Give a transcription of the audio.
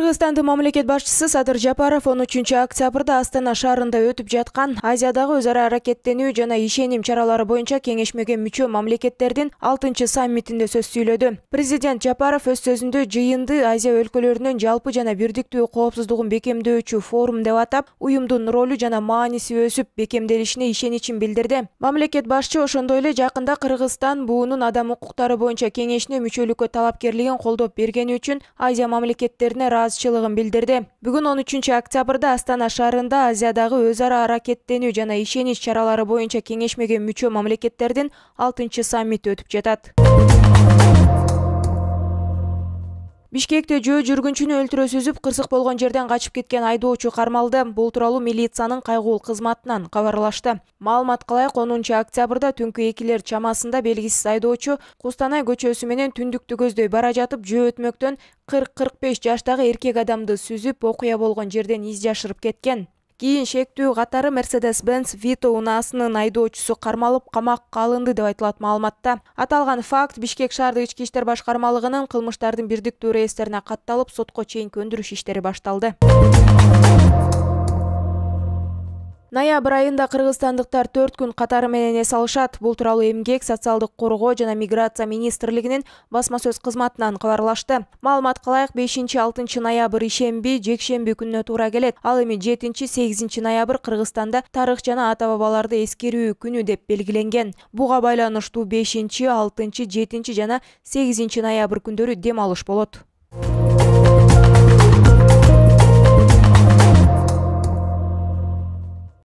Кыргызстандын мамлекет башчысы Садыр Жапаров 13 октябрда Астана шаарында өтүп жаткан Азиядагы өз ара аракеттенүү жана ишеним чаралары боюнча кеңешмеге мүчө мамлекеттердин 6-саммитинде сөз сүйлөдү. Президент Жапаров өз сөзүндө жыйынды Азия өлкөлөрүнүн жалпы жана бирдиктүү коопсуздугун бекемдөөчү форум деп атап, уюмдун ролу жана мааниси өсүп бекемделишине ишеничин билдирди. Мамлекет башчы ошондой эле жакында Кыргызстан буунун адам укуктары боюнча кеңешине мүчөлүккө талапкерлигин колдоп бергени үчүн Азия мамлекеттерине ыраазычылыгын билдирди. Бүгүн 13 октябрда Астана шаарында Азиядагы өз ара аракеттенүү жана ишенич чаралары боюнча кеңешмеге мүчө мамлекеттердин 6-саммити өтүп жатат. Бишкекте жөө жүргүнчүнү өлтүрө сүзүп, кырсык болгон жерден качып кеткен айдоочу кармалды. Бул тууралуу милициянын кайгуул кызматынан кабарлашты. Маалымат кылайык, 10 октябрда түнкү 2 чамасында белгисиз айдоочу Кустанай көчөсү менен түндүктү көздөй бара жатып, жөө өтмөктөн 40-45 жаштагы эркек адамды сүзүп, окуя болгон жерден из жашырып кеткен. Кийин шектүү катары Mercedes-Benz Vito унаасынын айдоочусу кармалып, камакка алынды деп айтылат маалыматта. Аталган факт Бишкек шаардык ички иштер башкармалыгынын кылмыштардын бирдиктүү реестрине катталып, сотко чейинки өндүрүш иштери башталды. Ноябрь айында кыргызстандыктар 4 күн катары менен эс алышат. Бул тууралуу Эмгек, социалдык коргоо жана миграция министрлигинин басма сөз кызматынан кабарлашты. Маалымат кылайык, 5-6 ноябрь ишемби, жекшемби күнүнө туура келет. Ал эми 7-8 ноябрь Кыргызстанда тарых жана ата-бабаларды эскерүү күнү деп белгиленген. Буга байланыштуу 5, 6, 7 жана 8 ноябрь күндөрү дем алыш болот.